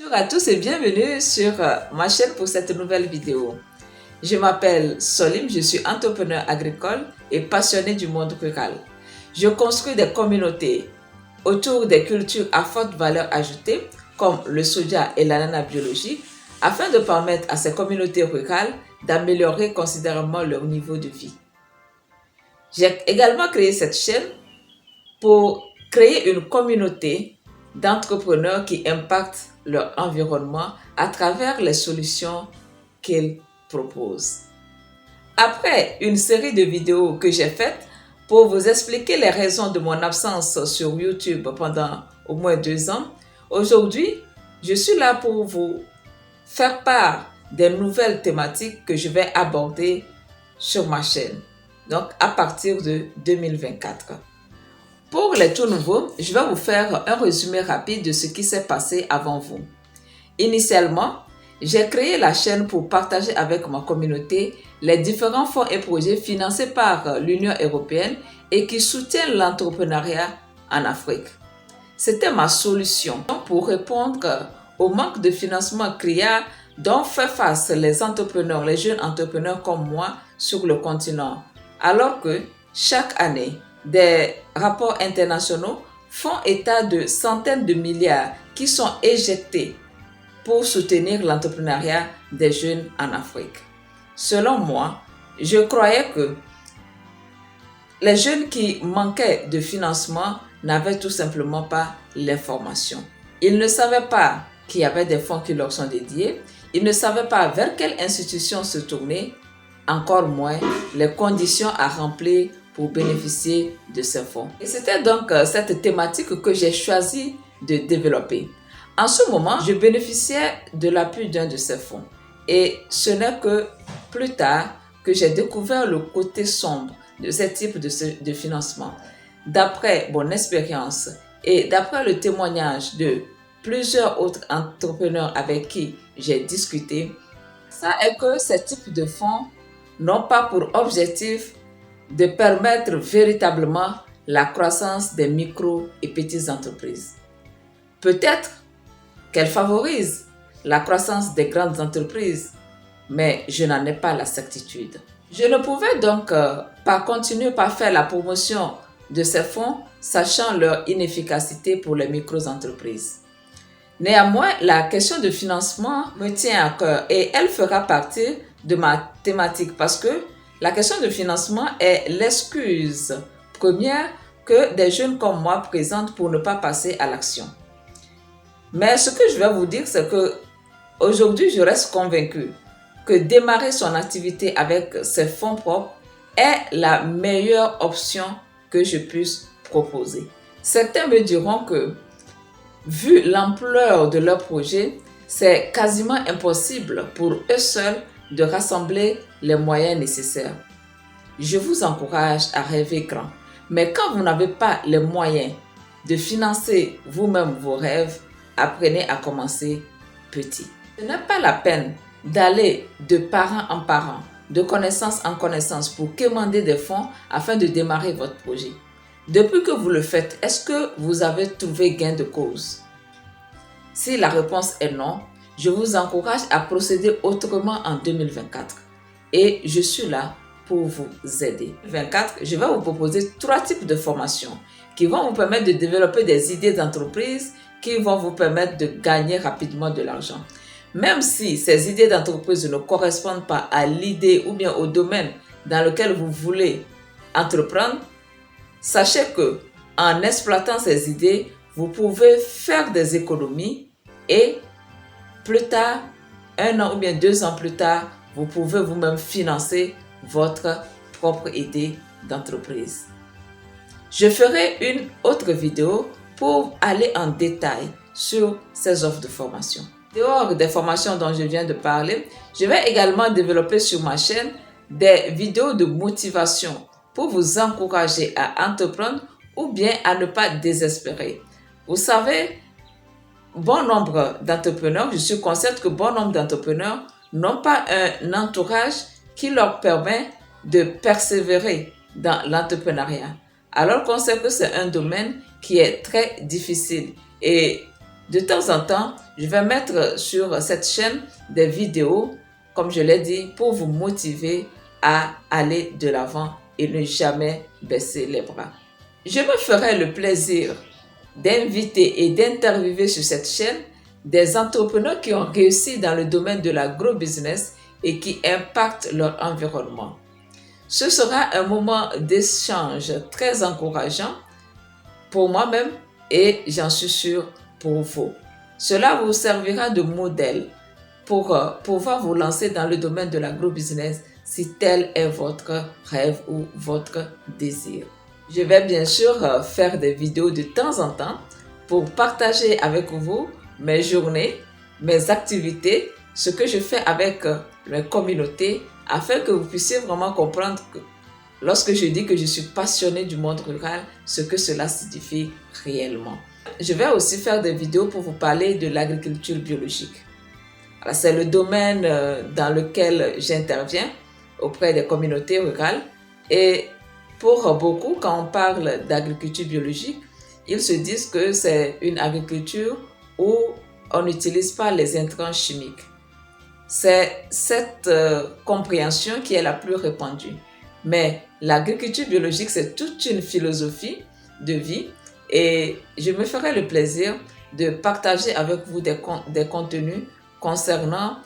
Bonjour à tous et bienvenue sur ma chaîne pour cette nouvelle vidéo. Je m'appelle Solim, je suis entrepreneur agricole et passionné du monde rural. Je construis des communautés autour des cultures à forte valeur ajoutée comme le soja et l'ananas biologique afin de permettre à ces communautés rurales d'améliorer considérablement leur niveau de vie. J'ai également créé cette chaîne pour créer une communauté d'entrepreneurs qui impactent leur environnement à travers les solutions qu'ils proposent. Après une série de vidéos que j'ai faites pour vous expliquer les raisons de mon absence sur YouTube pendant au moins 2 ans, aujourd'hui, je suis là pour vous faire part des nouvelles thématiques que je vais aborder sur ma chaîne, donc à partir de 2024. Pour les tout nouveaux, je vais vous faire un résumé rapide de ce qui s'est passé avant vous. Initialement, j'ai créé la chaîne pour partager avec ma communauté les différents fonds et projets financés par l'Union européenne et qui soutiennent l'entrepreneuriat en Afrique. C'était ma solution pour répondre au manque de financement criard dont font face les entrepreneurs, les jeunes entrepreneurs comme moi sur le continent, alors que chaque année, des rapports internationaux font état de centaines de milliards qui sont éjectés pour soutenir l'entrepreneuriat des jeunes en Afrique. Selon moi, je croyais que les jeunes qui manquaient de financement n'avaient tout simplement pas l'information. Ils ne savaient pas qu'il y avait des fonds qui leur sont dédiés, ils ne savaient pas vers quelle institution se tourner, encore moins les conditions à remplir pour bénéficier de ces fonds. Et c'était donc cette thématique que j'ai choisi de développer. En ce moment, je bénéficiais de l'appui d'un de ces fonds. Et ce n'est que plus tard que j'ai découvert le côté sombre de ce type de financement. D'après mon expérience et d'après le témoignage de plusieurs autres entrepreneurs avec qui j'ai discuté, ça est que ces types de fonds n'ont pas pour objectif de permettre véritablement la croissance des micro et petites entreprises. Peut-être qu'elles favorisent la croissance des grandes entreprises, mais je n'en ai pas la certitude. Je ne pouvais donc pas continuer par faire la promotion de ces fonds, sachant leur inefficacité pour les micro-entreprises. Néanmoins, la question de financement me tient à cœur et elle fera partie de ma thématique parce que la question de financement est l'excuse première que des jeunes comme moi présentent pour ne pas passer à l'action. Mais ce que je vais vous dire, c'est que aujourd'hui, je reste convaincue que démarrer son activité avec ses fonds propres est la meilleure option que je puisse proposer. Certains me diront que, vu l'ampleur de leur projet, c'est quasiment impossible pour eux seuls de rassembler les moyens nécessaires. Je vous encourage à rêver grand. Mais quand vous n'avez pas les moyens de financer vous-même vos rêves, apprenez à commencer petit. Ce n'est pas la peine d'aller de parent en parent, de connaissance en connaissance pour quémander des fonds afin de démarrer votre projet. Depuis que vous le faites, est-ce que vous avez trouvé gain de cause? Si la réponse est non, je vous encourage à procéder autrement en 2024 et je suis là pour vous aider. En 2024, je vais vous proposer 3 types de formations qui vont vous permettre de développer des idées d'entreprise qui vont vous permettre de gagner rapidement de l'argent. Même si ces idées d'entreprise ne correspondent pas à l'idée ou bien au domaine dans lequel vous voulez entreprendre, sachez que en exploitant ces idées, vous pouvez faire des économies et plus tard, 1 an ou bien 2 ans plus tard, vous pouvez vous-même financer votre propre idée d'entreprise. Je ferai une autre vidéo pour aller en détail sur ces offres de formation. Dehors des formations dont je viens de parler, je vais également développer sur ma chaîne des vidéos de motivation pour vous encourager à entreprendre ou bien à ne pas désespérer. Vous savez, bon nombre d'entrepreneurs, je suis consciente que bon nombre d'entrepreneurs n'ont pas un entourage qui leur permet de persévérer dans l'entrepreneuriat. Alors qu'on sait que c'est un domaine qui est très difficile et De temps en temps, je vais mettre sur cette chaîne des vidéos, comme je l'ai dit, pour vous motiver à aller de l'avant et ne jamais baisser les bras. Je me ferai le plaisir d'inviter et d'interviewer sur cette chaîne des entrepreneurs qui ont réussi dans le domaine de l'agrobusiness et qui impactent leur environnement. Ce sera un moment d'échange très encourageant pour moi-même et j'en suis sûre pour vous. Cela vous servira de modèle pour pouvoir vous lancer dans le domaine de l'agrobusiness si tel est votre rêve ou votre désir. Je vais bien sûr faire des vidéos de temps en temps pour partager avec vous mes journées, mes activités, ce que je fais avec mes communautés afin que vous puissiez vraiment comprendre que lorsque je dis que je suis passionnée du monde rural, ce que cela signifie réellement. Je vais aussi faire des vidéos pour vous parler de l'agriculture biologique. C'est le domaine dans lequel j'interviens auprès des communautés rurales et pour beaucoup, quand on parle d'agriculture biologique, ils se disent que c'est une agriculture où on n'utilise pas les intrants chimiques. C'est cette compréhension qui est la plus répandue. Mais l'agriculture biologique, c'est toute une philosophie de vie et je me ferai le plaisir de partager avec vous des contenus concernant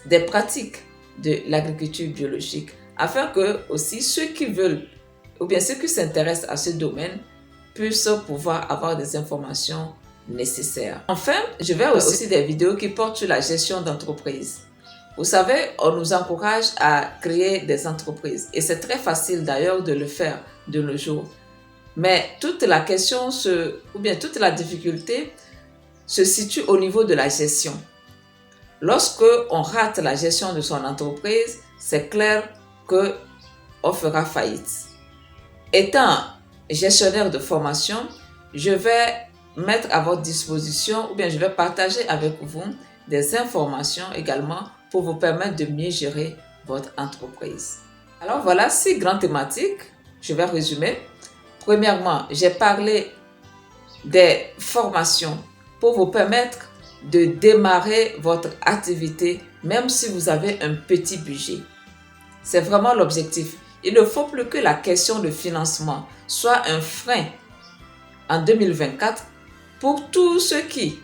des pratiques de l'agriculture biologique afin que aussi ceux qui veulent ou bien ceux qui s'intéressent à ce domaine puissent pouvoir avoir des informations nécessaires. Enfin, je vais aussi des vidéos qui portent sur la gestion d'entreprise. Vous savez, on nous encourage à créer des entreprises et c'est très facile d'ailleurs de le faire de nos jours. Mais toute la question toute la difficulté se situe au niveau de la gestion. Lorsque on rate la gestion de son entreprise, c'est clair qu'on fera faillite. Étant gestionnaire de formation, je vais mettre à votre disposition ou bien je vais partager avec vous des informations également pour vous permettre de mieux gérer votre entreprise. Alors voilà 6 grandes thématiques, je vais résumer. Premièrement, j'ai parlé des formations pour vous permettre de démarrer votre activité même si vous avez un petit budget. C'est vraiment l'objectif. Il ne faut plus que la question de financement soit un frein en 2024 pour tous ceux qui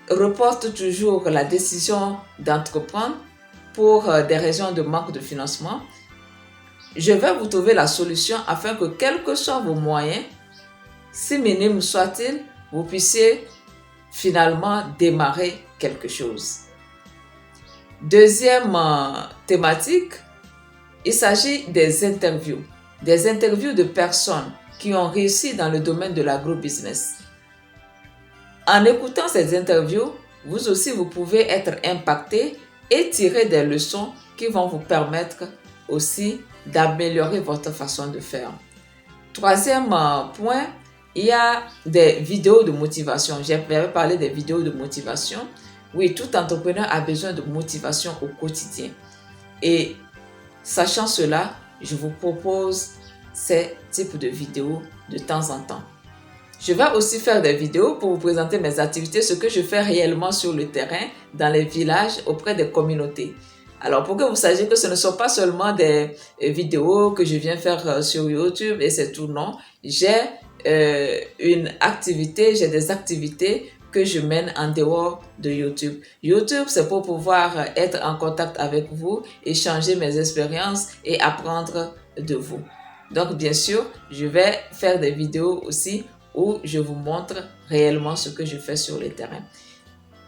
reportent toujours la décision d'entreprendre pour des raisons de manque de financement. Je vais vous trouver la solution afin que quels que soient vos moyens, si minimes soient-ils, vous puissiez finalement démarrer quelque chose. Deuxième thématique, il s'agit des interviews de personnes qui ont réussi dans le domaine de l'agrobusiness. En écoutant ces interviews, vous aussi vous pouvez être impacté et tirer des leçons qui vont vous permettre aussi d'améliorer votre façon de faire. Troisième point, il y a des vidéos de motivation. J'avais parlé des vidéos de motivation. Oui, tout entrepreneur a besoin de motivation au quotidien. Et sachant cela, je vous propose ces types de vidéos de temps en temps. Je vais aussi faire des vidéos pour vous présenter mes activités, ce que je fais réellement sur le terrain, dans les villages, auprès des communautés. Alors, pour que vous sachiez que ce ne sont pas seulement des vidéos que je viens faire sur YouTube et c'est tout, non. J'ai des activités que je mène en dehors de YouTube. YouTube, c'est pour pouvoir être en contact avec vous, échanger mes expériences et apprendre de vous. Donc, bien sûr, je vais faire des vidéos aussi où je vous montre réellement ce que je fais sur le terrain.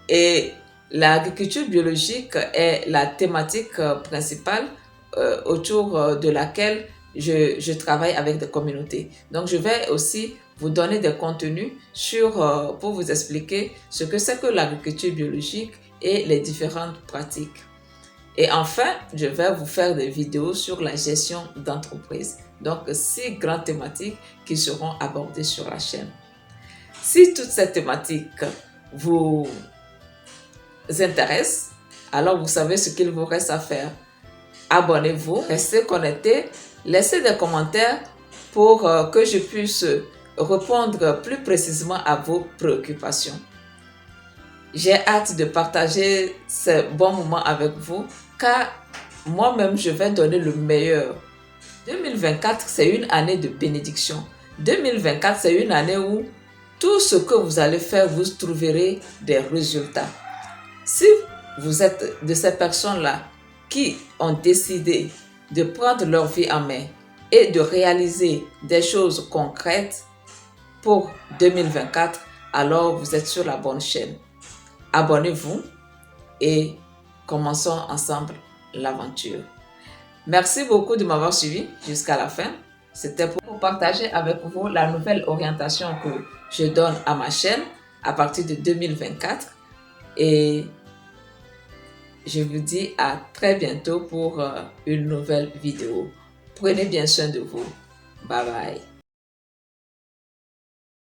Et l'agriculture biologique est la thématique principale autour de laquelle je travaille avec des communautés. Donc, je vais aussi vous donner des contenus pour vous expliquer ce que c'est que l'agriculture biologique et les différentes pratiques. Et enfin, je vais vous faire des vidéos sur la gestion d'entreprise. Donc, 6 grandes thématiques qui seront abordées sur la chaîne. Si toutes ces thématiques vous intéressent, alors vous savez ce qu'il vous reste à faire. Abonnez-vous, restez connectés, laissez des commentaires pour que je puisse répondre plus précisément à vos préoccupations. J'ai hâte de partager ce bon moment avec vous car moi-même, je vais donner le meilleur. 2024, c'est une année de bénédiction. 2024, c'est une année où tout ce que vous allez faire, vous trouverez des résultats. Si vous êtes de ces personnes-là qui ont décidé de prendre leur vie en main et de réaliser des choses concrètes pour 2024, alors vous êtes sur la bonne chaîne. Abonnez-vous et commençons ensemble l'aventure. Merci beaucoup de m'avoir suivi jusqu'à la fin. C'était pour partager avec vous la nouvelle orientation que je donne à ma chaîne à partir de 2024. Et je vous dis à très bientôt pour une nouvelle vidéo. Prenez bien soin de vous. Bye bye.